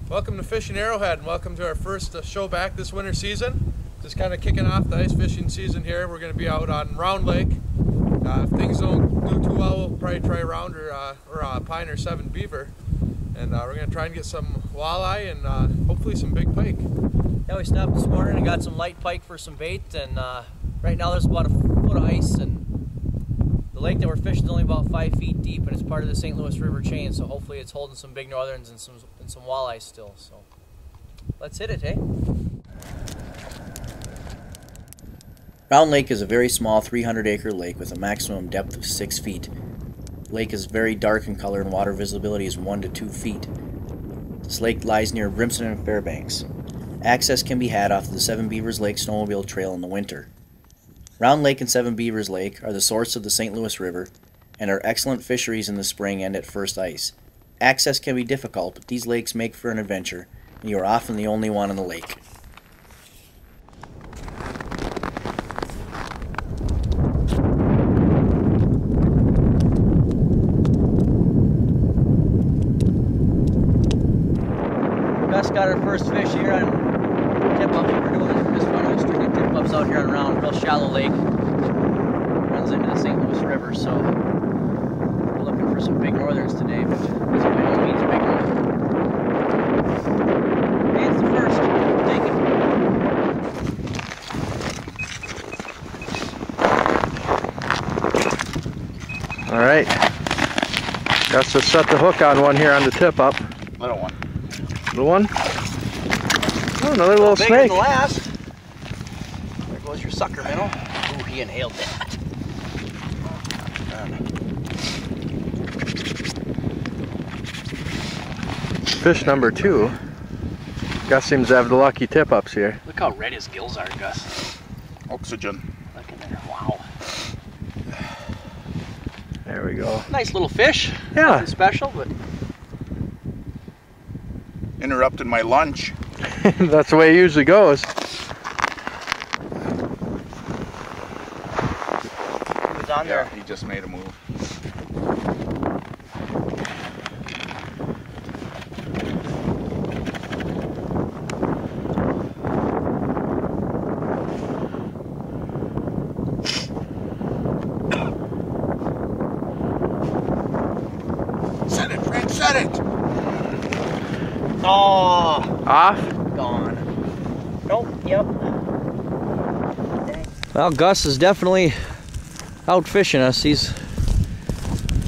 Welcome to Fishing Arrowhead, and welcome to our first show back this winter season. Just kind of kicking off the ice fishing season here. We're going to be out on Round Lake. If things don't do too well, we'll probably try Round or Pine or 7 beaver. And we're going to try and get some walleye and hopefully some big pike. Yeah, we stopped this morning and got some light pike for some bait, and right now there's about a foot of ice, and the lake that we're fishing is only about 5 feet deep, and it's part of the St. Louis River chain, so hopefully it's holding some big northerns and some walleye still. So let's hit it, hey? Round Lake is a very small 300-acre lake with a maximum depth of 6 feet. The lake is very dark in color and water visibility is 1 to 2 feet. This lake lies near Brimson and Fairbanks. Access can be had off of the Seven Beavers Lake snowmobile trail in the winter. Round Lake and Seven Beavers Lake are the source of the St. Louis River and are excellent fisheries in the spring and at first ice. Access can be difficult, but these lakes make for an adventure, and you are often the only one on the lake. Gus got our first fish here on tip-ups. We're doing just one of the strictly tip-ups out here on Round, real shallow lake. Runs into the St. Louis River, so we're looking for some big northerns today, but these are by no means big ones. Hey, it's the first. Take it. All right. Gus just set the hook on one here on the tip-up. Little one. Little one? Oh, another little snake. Bigger than the last. There goes your sucker minnow. Ooh, he inhaled that. Fish number 2. Gus seems to have the lucky tip-ups here. Look how red his gills are, Gus. Oxygen. Look in there. Wow. There we go. Nice little fish. Yeah. Nothing special, but Interrupted my lunch. That's the way it usually goes. he was on there. He just made a move. Set it, Frank, set it! Oh, Off? gone. Nope, yep. Well, Gus is definitely out fishing us. He's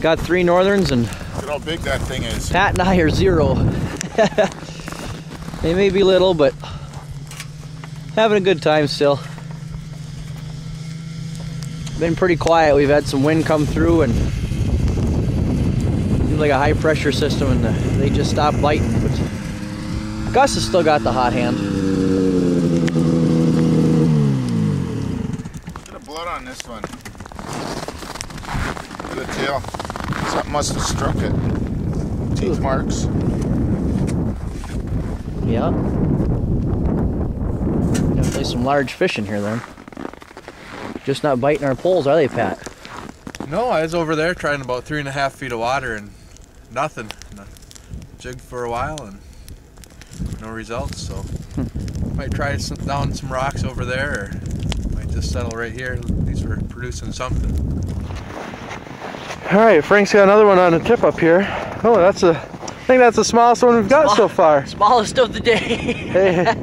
got 3 northerns, and Look at how big that thing is. Pat and I are 0. They may be little, but having a good time still. Been pretty quiet. We've had some wind come through and seems like a high pressure system, and they just stopped biting. But Gus has still got the hot hand. Look at the blood on this one. Look at the tail. Something must have struck it. Teeth marks. Yeah. Definitely some large fish in here then. Just not biting our poles, are they, Pat? No, I was over there trying about 3.5 feet of water and nothing. Jigged for a while and no results, so might try down some rocks over there, or might just settle right here. At least we're producing something. All right, Frank's got another one on the tip up here. Oh, I think that's the smallest one we've got so far. Smallest of the day. Hey,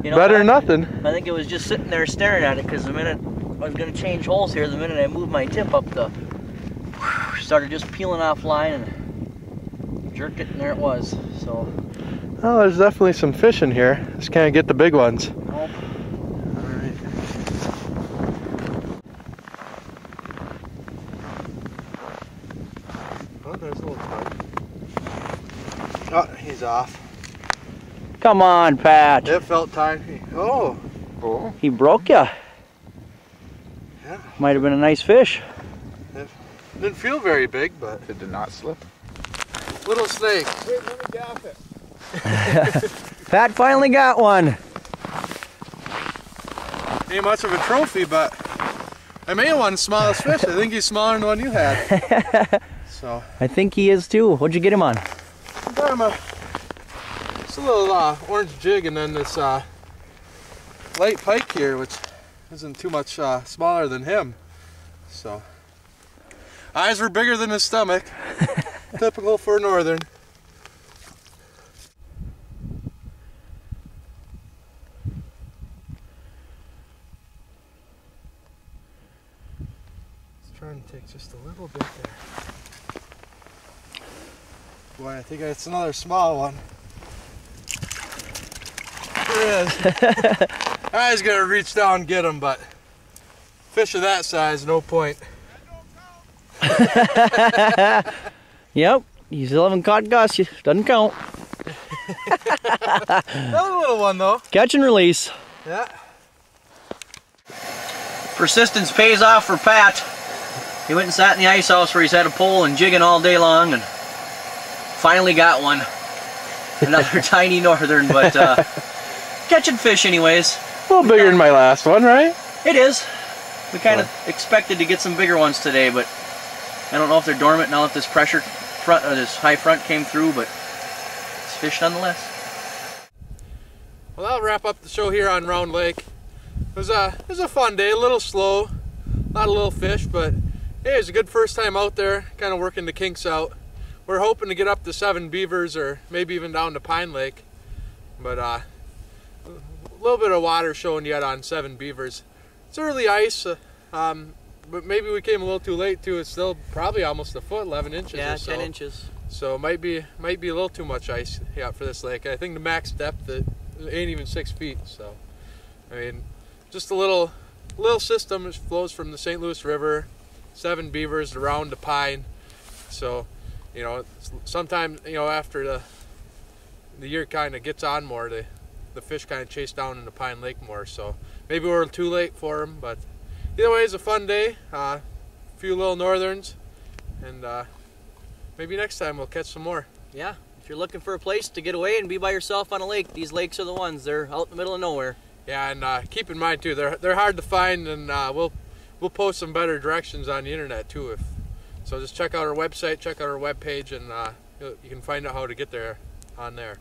You know, better than nothing. I think it was just sitting there staring at it, because the minute I was going to change holes here, the minute I moved my tip up, started just peeling off line and jerked it, and there it was. So. Oh, there's definitely some fish in here. Just can't get the big ones. Nope. Alright. Oh, there's a little bite. Oh, he's off. Come on, Pat. It felt tiny. Oh. Oh. He broke ya. Yeah. Might have been a nice fish. It didn't feel very big, but It did not slip. little snake. Wait, let me gap it. Pat finally got one. Ain't much of a trophy, but I may have won the smallest fish. I think he's smaller than the one you had. So I think he is too. What'd you get him on? got him a Just a little orange jig, and then this light pike here, which isn't too much smaller than him. So eyes were bigger than his stomach. Typical for a northern. Let's try and take just a little bit there. Boy, I think it's another small one. There it is. I was gonna reach down and get him, but fish of that size, no point. Yep, you still haven't caught Gus. Doesn't count. Another little one though. Catch and release. Yeah. Persistence pays off for Pat. He went and sat in the ice house where he's had a pole and jigging all day long, and finally got one. Another tiny northern, but catching fish anyways. A little bigger than my last one, right? It is. We kind of expected to get some bigger ones today, but I don't know if they're dormant now that this pressure front or this high front came through, but it's fish nonetheless. Well, that'll wrap up the show here on Round Lake. It was a fun day, a little slow, not a little fish, but hey, it was a good first time out there, kind of working the kinks out. We're hoping to get up to 7 beavers or maybe even down to Pine Lake, but a little bit of water showing yet on 7 beavers. It's early ice, but maybe we came a little too late too. It's still probably almost a foot, 11 inches Yeah, or so. 10 inches. So it might be a little too much ice for this lake. I think the max depth ain't even 6 feet. So I mean, just a little system that flows from the St. Louis River, 7 beavers around to Pine. So you know, sometimes after the year kind of gets on more, the fish kind of chase down into Pine Lake more. So maybe we're too late for them, but either way, it's a fun day. A few little northerns, and maybe next time we'll catch some more. Yeah, if you're looking for a place to get away and be by yourself on a lake, these lakes are the ones. They're out in the middle of nowhere. Yeah, and keep in mind too, they're hard to find, and we'll post some better directions on the internet too. So just check out our website, check out our webpage, and you can find out how to get there on there.